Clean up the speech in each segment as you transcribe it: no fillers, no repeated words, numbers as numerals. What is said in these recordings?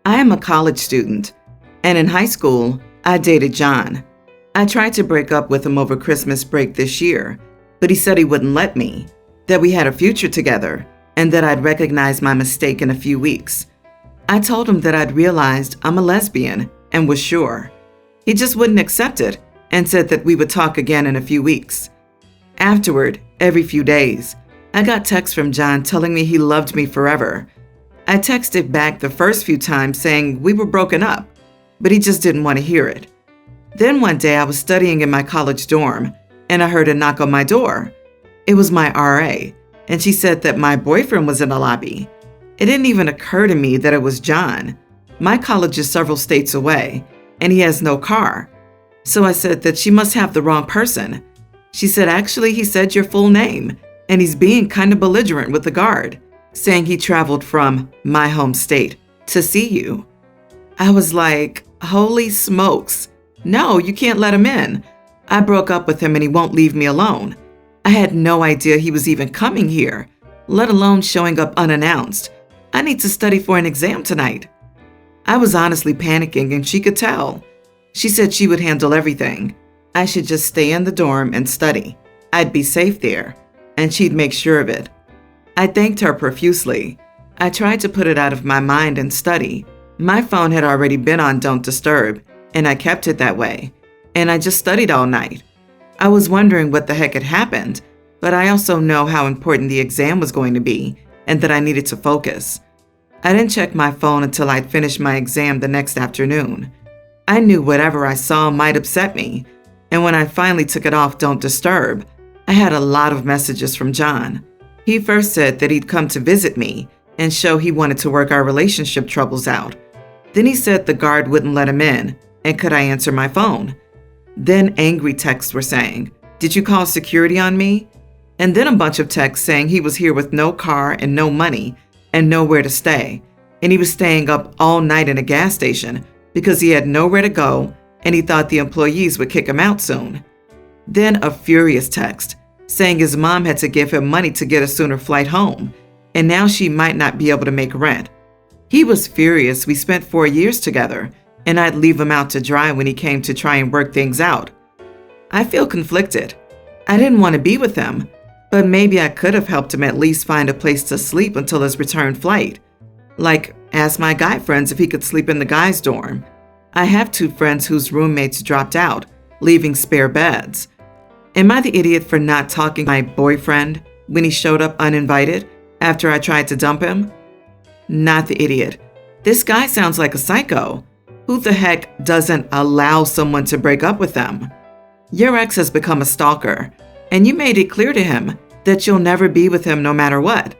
I am a college student, and in high school, I dated John. I tried to break up with him over Christmas break this year, but he said he wouldn't let me, that we had a future together, and that I'd recognize my mistake in a few weeks. I told him that I'd realized I'm a lesbian and was sure. He just wouldn't accept it and said that we would talk again in a few weeks. Afterward, every few days, I got texts from John telling me he loved me forever. I texted back the first few times saying we were broken up, but he just didn't want to hear it. Then one day I was studying in my college dorm, and I heard a knock on my door. It was my RA, and she said that my boyfriend was in the lobby. It didn't even occur to me that it was John. My college is several states away, and he has no car. So I said that she must have the wrong person. She said, actually, he said your full name, and he's being kind of belligerent with the guard, saying he traveled from my home state to see you. I was like, holy smokes. No, you can't let him in. I broke up with him and he won't leave me alone. I had no idea he was even coming here, let alone showing up unannounced. I need to study for an exam tonight. I was honestly panicking and she could tell. She said she would handle everything. I should just stay in the dorm and study. I'd be safe there, and she'd make sure of it. I thanked her profusely. I tried to put it out of my mind and study. My phone had already been on Don't Disturb, and I kept it that way. And I just studied all night. I was wondering what the heck had happened, but I also know how important the exam was going to be and that I needed to focus. I didn't check my phone until I'd finished my exam the next afternoon. I knew whatever I saw might upset me, and when I finally took it off Don't Disturb, I had a lot of messages from John. He first said that he'd come to visit me and show he wanted to work our relationship troubles out. Then he said the guard wouldn't let him in, and could I answer my phone? Then angry texts were saying, "Did you call security on me?" And then a bunch of texts saying he was here with no car and no money and nowhere to stay, and he was staying up all night in a gas station because he had nowhere to go and he thought the employees would kick him out soon. Then a furious text saying his mom had to give him money to get a sooner flight home, and now she might not be able to make rent. He was furious. We spent 4 years together, and I'd leave him out to dry when he came to try and work things out. I feel conflicted. I didn't want to be with him, but maybe I could have helped him at least find a place to sleep until his return flight. Like, ask my guy friends if he could sleep in the guys' dorm. I have 2 friends whose roommates dropped out, leaving spare beds. Am I the idiot for not talking to my boyfriend when he showed up uninvited after I tried to dump him? Not the idiot. This guy sounds like a psycho. Who the heck doesn't allow someone to break up with them? Your ex has become a stalker, and you made it clear to him that you'll never be with him no matter what.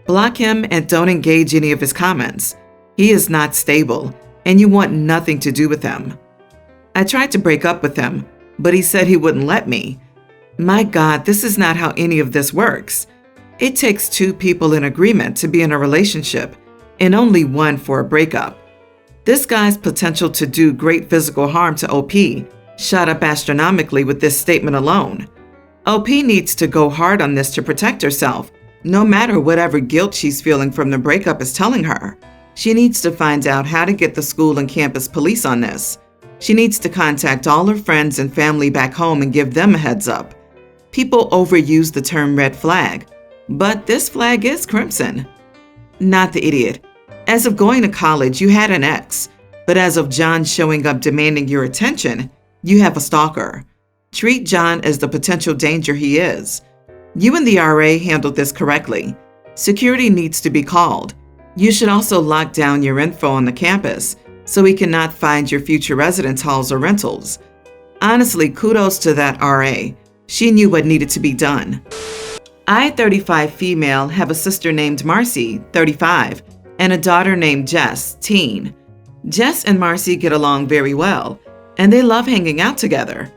Block him and don't engage any of his comments. He is not stable, and you want nothing to do with him. I tried to break up with him, but he said he wouldn't let me. My God, this is not how any of this works. It takes 2 people in agreement to be in a relationship, and only one for a breakup. This guy's potential to do great physical harm to OP shot up astronomically with this statement alone. OP needs to go hard on this to protect herself, no matter whatever guilt she's feeling from the breakup is telling her. She needs to find out how to get the school and campus police on this. She needs to contact all her friends and family back home and give them a heads up. People overuse the term red flag, but this flag is crimson. Not the idiot. As of going to college, you had an ex, but as of John showing up demanding your attention, you have a stalker. Treat John as the potential danger he is. You and the RA handled this correctly. Security needs to be called. You should also lock down your info on the campus so we cannot find your future residence halls or rentals. Honestly, kudos to that RA. She knew what needed to be done. I, 35 female, have a sister named Marcy, 35, and a daughter named Jess, teen. Jess and Marcy get along very well, and they love hanging out together.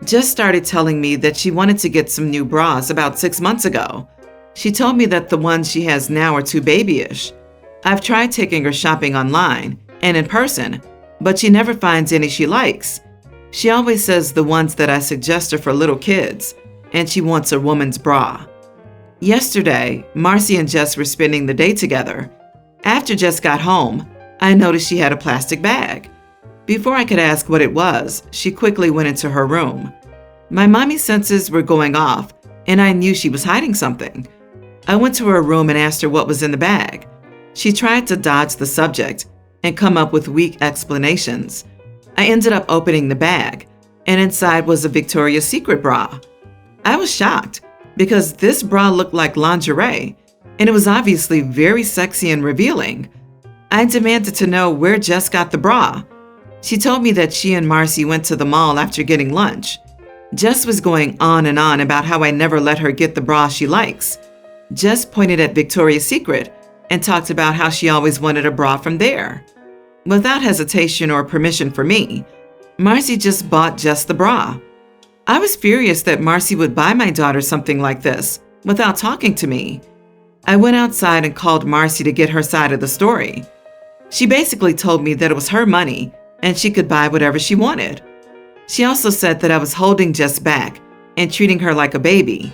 Jess started telling me that she wanted to get some new bras about 6 months ago. She told me that the ones she has now are too babyish. I've tried taking her shopping online and in person, but she never finds any she likes. She always says the ones that I suggest are for little kids, and she wants a woman's bra. Yesterday, Marcy and Jess were spending the day together. After Jess got home, I noticed she had a plastic bag. Before I could ask what it was, she quickly went into her room. My mommy senses were going off, and I knew she was hiding something. I went to her room and asked her what was in the bag. She tried to dodge the subject and come up with weak explanations. I ended up opening the bag, and inside was a Victoria's Secret bra. I was shocked because this bra looked like lingerie, and it was obviously very sexy and revealing. I demanded to know where Jess got the bra. She told me that she and Marcy went to the mall after getting lunch. Jess was going on and on about how I never let her get the bra she likes. Jess pointed at Victoria's Secret and talked about how she always wanted a bra from there. Without hesitation or permission from me, Marcy just bought Jess the bra. I was furious that Marcy would buy my daughter something like this without talking to me. I went outside and called Marcy to get her side of the story. She basically told me that it was her money and she could buy whatever she wanted. She also said that I was holding Jess back and treating her like a baby.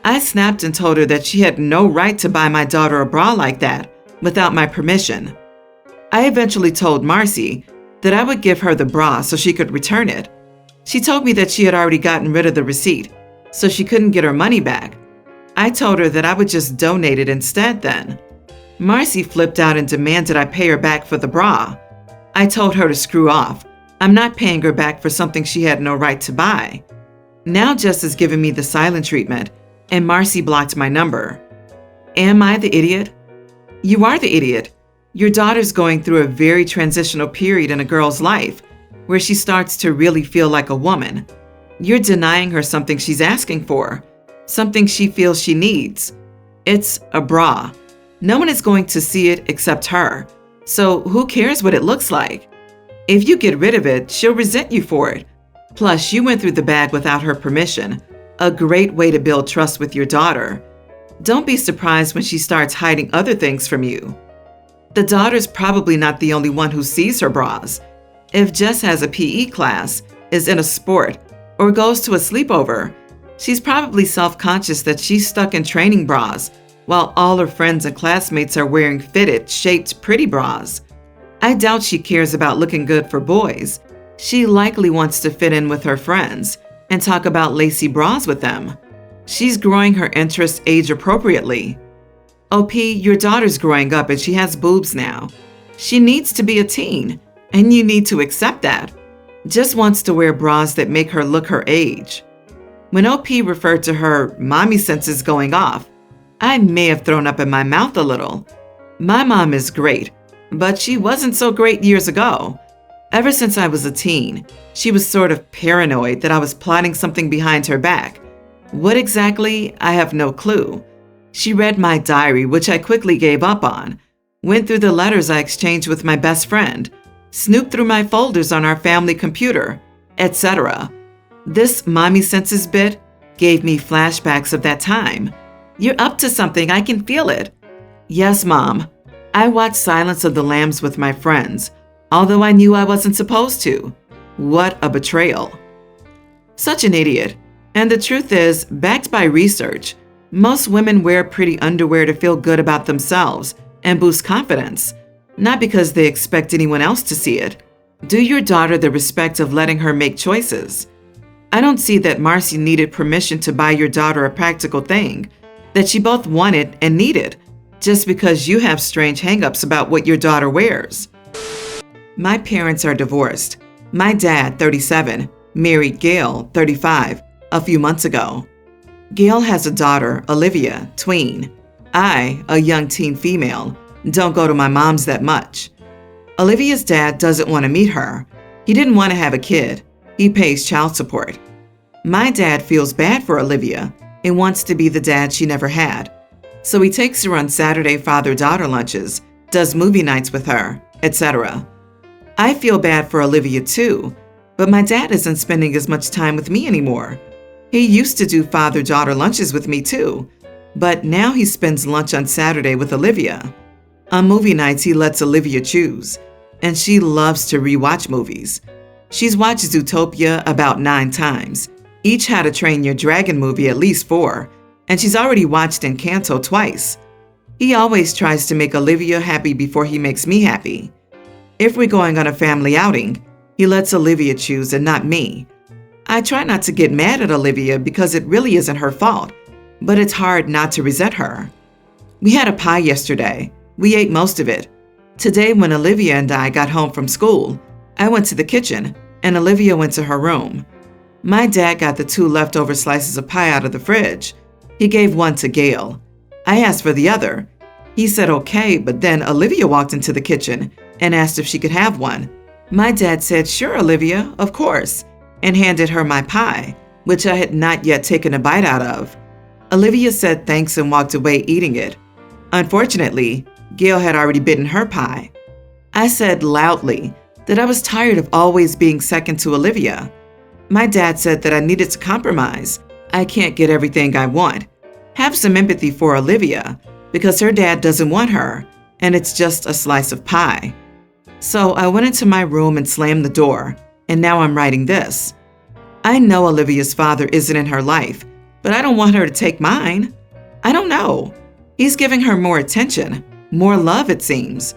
I snapped and told her that she had no right to buy my daughter a bra like that without my permission. I eventually told Marcy that I would give her the bra so she could return it. She told me that she had already gotten rid of the receipt, so she couldn't get her money back. I told her that I would just donate it instead then. Marcy flipped out and demanded I pay her back for the bra. I told her to screw off. I'm not paying her back for something she had no right to buy. Now Jess is giving me the silent treatment, and Marcy blocked my number. Am I the idiot? You are the idiot. Your daughter's going through a very transitional period in a girl's life where she starts to really feel like a woman. You're denying her something she's asking for, something she feels she needs. It's a bra. No one is going to see it except her, so who cares what it looks like? If you get rid of it, she'll resent you for it. Plus, you went through the bag without her permission, a great way to build trust with your daughter. Don't be surprised when she starts hiding other things from you. The daughter's probably not the only one who sees her bras. If Jess has a PE class, is in a sport, or goes to a sleepover, she's probably self-conscious that she's stuck in training bras while all her friends and classmates are wearing fitted, shaped, pretty bras. I doubt she cares about looking good for boys. She likely wants to fit in with her friends and talk about lacy bras with them. She's growing her interests age appropriately. OP, your daughter's growing up and she has boobs now. She needs to be a teen, and you need to accept that. Just wants to wear bras that make her look her age. When OP referred to her mommy senses going off, I may have thrown up in my mouth a little. My mom is great, but she wasn't so great years ago. Ever since I was a teen, she was sort of paranoid that I was plotting something behind her back. What exactly? I have no clue. She read my diary, which I quickly gave up on, went through the letters I exchanged with my best friend, snooped through my folders on our family computer, etc. This mommy senses bit gave me flashbacks of that time. You're up to something, I can feel it. Yes, Mom. I watched Silence of the Lambs with my friends, although I knew I wasn't supposed to. What a betrayal. Such an idiot. And the truth is, backed by research, most women wear pretty underwear to feel good about themselves and boost confidence, not because they expect anyone else to see it. Do your daughter the respect of letting her make choices. I don't see that Marcy needed permission to buy your daughter a practical thing that she both wanted and needed, just because you have strange hang-ups about what your daughter wears. My parents are divorced. My dad, 37, married Gail, 35, a few months ago. Gail has a daughter, Olivia, tween. I, a young teen female, don't go to my mom's that much. Olivia's dad doesn't want to meet her. He didn't want to have a kid. He pays child support. My dad feels bad for Olivia and wants to be the dad she never had. So he takes her on Saturday father-daughter lunches, does movie nights with her, etc. I feel bad for Olivia too, but my dad isn't spending as much time with me anymore. He used to do father-daughter lunches with me too, but now he spends lunch on Saturday with Olivia. On movie nights, he lets Olivia choose, and she loves to rewatch movies. She's watched Zootopia about 9 times, each How to Train Your Dragon movie at least 4, and she's already watched Encanto twice. He always tries to make Olivia happy before he makes me happy. If we're going on a family outing, he lets Olivia choose and not me. I try not to get mad at Olivia because it really isn't her fault, but it's hard not to resent her. We had a pie yesterday. We ate most of it. Today, when Olivia and I got home from school, I went to the kitchen and Olivia went to her room. My dad got the 2 leftover slices of pie out of the fridge. He gave one to Gail. I asked for the other. He said okay, but then Olivia walked into the kitchen and asked if she could have one. My dad said, "Sure, Olivia, of course," and handed her my pie, which I had not yet taken a bite out of. Olivia said thanks and walked away eating it. Unfortunately, Gail had already bitten her pie. I said loudly that I was tired of always being second to Olivia. My dad said that I needed to compromise. I can't get everything I want. Have some empathy for Olivia because her dad doesn't want her, and it's just a slice of pie. So I went into my room and slammed the door, and now I'm writing this. I know Olivia's father isn't in her life, but I don't want her to take mine. I don't know. He's giving her more attention, more love it seems.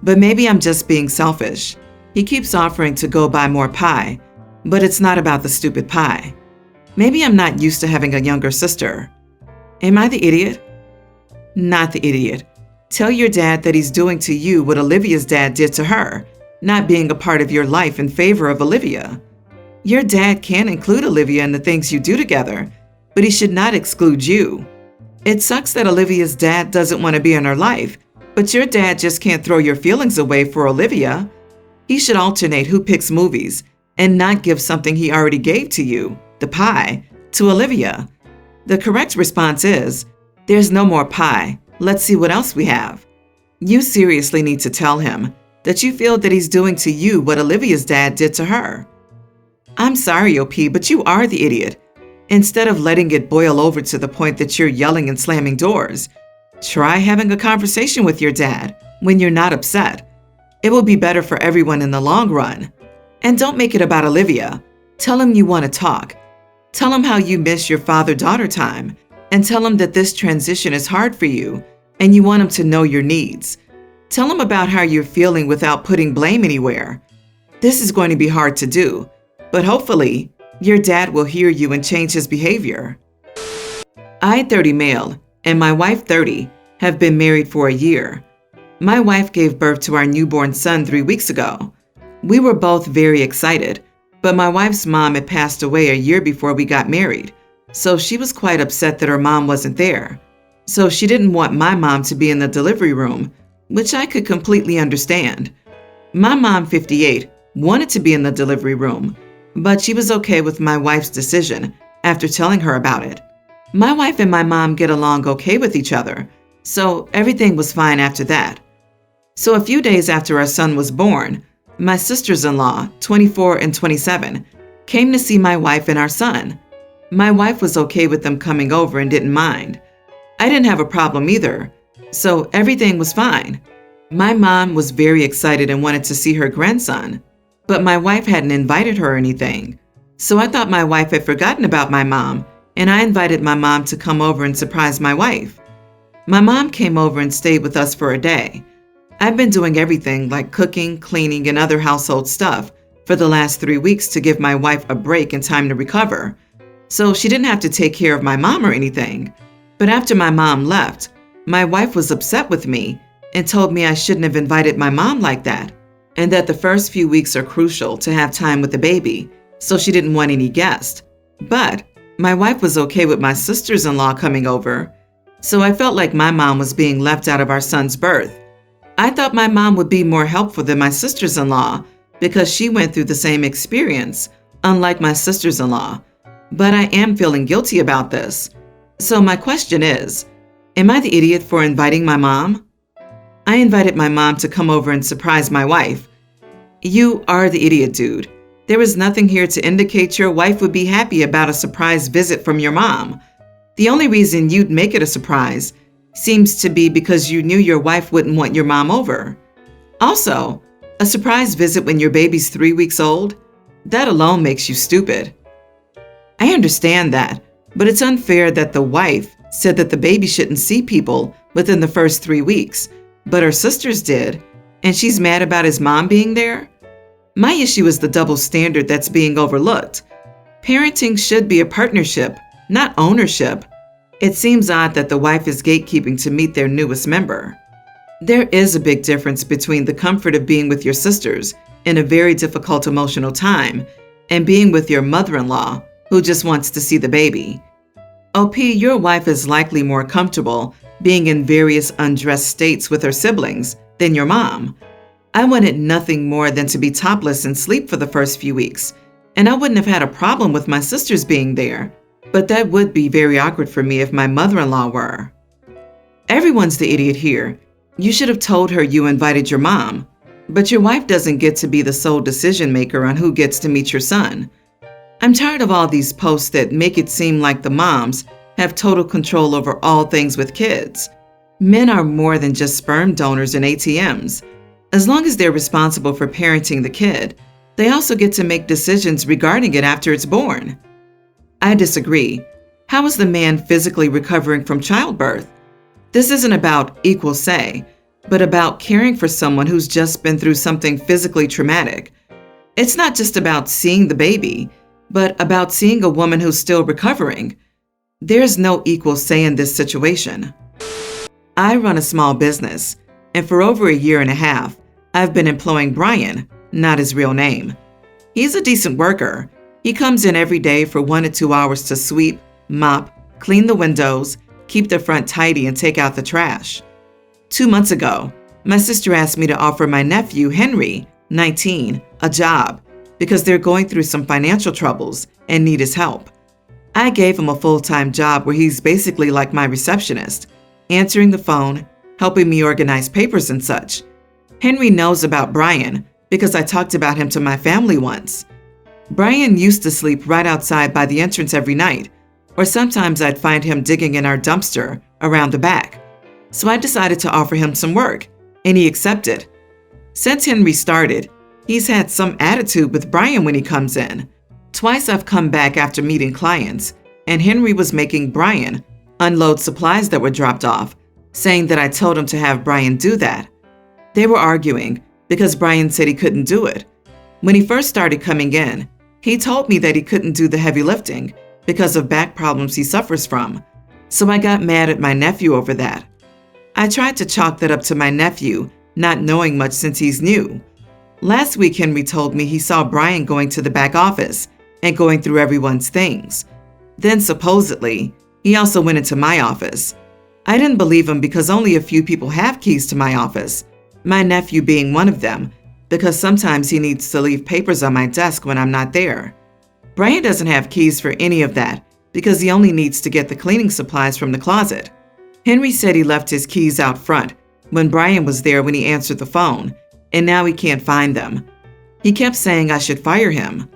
But maybe I'm just being selfish. He keeps offering to go buy more pie, but it's not about the stupid pie. Maybe I'm not used to having a younger sister. Am I the idiot? Not the idiot. Tell your dad that he's doing to you what Olivia's dad did to her, not being a part of your life in favor of Olivia. Your dad can include Olivia in the things you do together, but he should not exclude you. It sucks that Olivia's dad doesn't want to be in her life, but your dad just can't throw your feelings away for Olivia. He should alternate who picks movies and not give something he already gave to you, the pie, to Olivia. The correct response is, "There's no more pie. Let's see what else we have." You seriously need to tell him that you feel that he's doing to you what Olivia's dad did to her. I'm sorry, OP, but you are the idiot. Instead of letting it boil over to the point that you're yelling and slamming doors, try having a conversation with your dad when you're not upset. It will be better for everyone in the long run. And don't make it about Olivia. Tell him you want to talk. Tell him how you miss your father-daughter time, and tell him that this transition is hard for you and you want him to know your needs. Tell him about how you're feeling without putting blame anywhere. This is going to be hard to do, but hopefully, your dad will hear you and change his behavior. I, 30 male, and my wife, 30, have been married for a year. My wife gave birth to our newborn son 3 weeks ago. We were both very excited, but my wife's mom had passed away a year before we got married, so she was quite upset that her mom wasn't there. So she didn't want my mom to be in the delivery room, which I could completely understand. My mom, 58, wanted to be in the delivery room, but she was okay with my wife's decision after telling her about it. My wife and my mom get along okay with each other, so everything was fine after that. So a few days after our son was born, my sisters-in-law, 24 and 27, came to see my wife and our son. My wife was okay with them coming over and didn't mind. I didn't have a problem either, so everything was fine. My mom was very excited and wanted to see her grandson, but my wife hadn't invited her or anything. So I thought my wife had forgotten about my mom, and I invited my mom to come over and surprise my wife. My mom came over and stayed with us for a day. I've been doing everything like cooking, cleaning, and other household stuff for the last 3 weeks to give my wife a break and time to recover. So she didn't have to take care of my mom or anything. But after my mom left, my wife was upset with me and told me I shouldn't have invited my mom like that, and that the first few weeks are crucial to have time with the baby, so she didn't want any guests. But my wife was okay with my sisters-in-law coming over, so I felt like my mom was being left out of our son's birth. I thought my mom would be more helpful than my sisters-in-law because she went through the same experience, unlike my sisters-in-law. But I am feeling guilty about this. So my question is, am I the idiot for inviting my mom? I invited my mom to come over and surprise my wife. You are the idiot, dude. There is nothing here to indicate your wife would be happy about a surprise visit from your mom. The only reason you'd make it a surprise seems to be because you knew your wife wouldn't want your mom over. Also, a surprise visit when your baby's 3 weeks old? That alone makes you stupid. I understand that, but it's unfair that the wife said that the baby shouldn't see people within the first 3 weeks, but her sisters did, and she's mad about his mom being there? My issue is the double standard that's being overlooked. Parenting should be a partnership, not ownership. It seems odd that the wife is gatekeeping to meet their newest member. There is a big difference between the comfort of being with your sisters in a very difficult emotional time and being with your mother-in-law who just wants to see the baby. OP, your wife is likely more comfortable being in various undressed states with her siblings than your mom. I wanted nothing more than to be topless and sleep for the first few weeks, and I wouldn't have had a problem with my sisters being there, but that would be very awkward for me if my mother-in-law were. Everyone's the idiot here. You should have told her you invited your mom, but your wife doesn't get to be the sole decision maker on who gets to meet your son. I'm tired of all these posts that make it seem like the moms have total control over all things with kids. Men are more than just sperm donors and ATMs. As long as they're responsible for parenting the kid, they also get to make decisions regarding it after it's born. I disagree. How is the man physically recovering from childbirth? This isn't about equal say, but about caring for someone who's just been through something physically traumatic. It's not just about seeing the baby, but about seeing a woman who's still recovering. There's no equal say in this situation. I run a small business, and for over a year and a half, I've been employing Brian, not his real name. He's a decent worker. He comes in every day for 1 to 2 hours to sweep, mop, clean the windows, keep the front tidy, and take out the trash. 2 months ago, my sister asked me to offer my nephew, Henry, 19, a job because they're going through some financial troubles and need his help. I gave him a full-time job where he's basically like my receptionist, answering the phone, helping me organize papers and such. Henry knows about Brian because I talked about him to my family once. Brian used to sleep right outside by the entrance every night, or sometimes I'd find him digging in our dumpster around the back. So I decided to offer him some work, and he accepted. Since Henry started, he's had some attitude with Brian when he comes in. Twice I've come back after meeting clients, and Henry was making Brian unload supplies that were dropped off, saying that I told him to have Brian do that. They were arguing because Brian said he couldn't do it. When he first started coming in, he told me that he couldn't do the heavy lifting because of back problems he suffers from. So I got mad at my nephew over that. I tried to chalk that up to my nephew not knowing much since he's new. Last week, Henry told me he saw Brian going to the back office and going through everyone's things. Then supposedly, he also went into my office. I didn't believe him because only a few people have keys to my office, my nephew being one of them, because sometimes he needs to leave papers on my desk when I'm not there. Brian doesn't have keys for any of that because he only needs to get the cleaning supplies from the closet. Henry said he left his keys out front when Brian was there when he answered the phone, and now he can't find them. He kept saying I should fire him.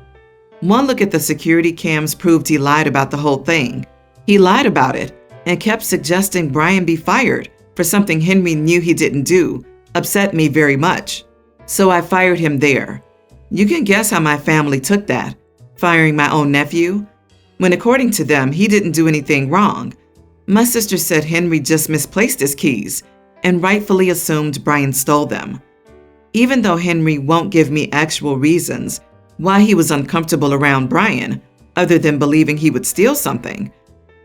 One look at the security cams proved he lied about the whole thing. He lied about it and kept suggesting Brian be fired for something Henry knew he didn't do. Upset me very much. So I fired him there. You can guess how my family took that, firing my own nephew, when according to them, he didn't do anything wrong. My sister said Henry just misplaced his keys and rightfully assumed Brian stole them. Even though Henry won't give me actual reasons why he was uncomfortable around Brian, other than believing he would steal something,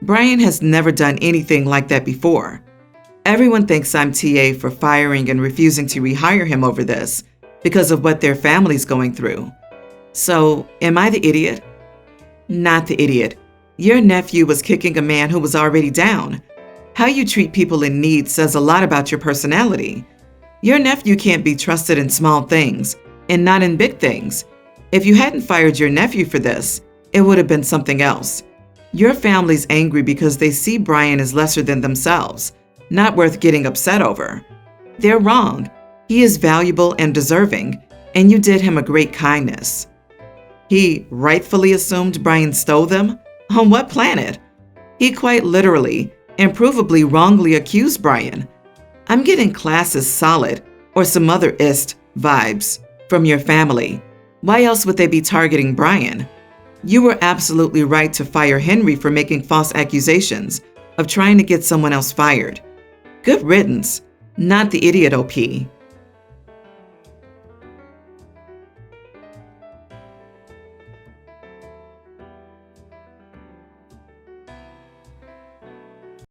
Brian has never done anything like that before. Everyone thinks I'm TA for firing and refusing to rehire him over this because of what their family's going through. So, am I the idiot? Not the idiot. Your nephew was kicking a man who was already down. How you treat people in need says a lot about your personality. Your nephew can't be trusted in small things and not in big things. If you hadn't fired your nephew for this, it would have been something else. Your family's angry because they see Brian as lesser than themselves, not worth getting upset over. They're wrong. He is valuable and deserving, and you did him a great kindness. He rightfully assumed Brian stole them? On what planet? He quite literally and provably wrongly accused Brian. I'm getting class as solid or some other ist vibes from your family. Why else would they be targeting Brian? You were absolutely right to fire Henry for making false accusations of trying to get someone else fired. Good riddance, not the idiot OP.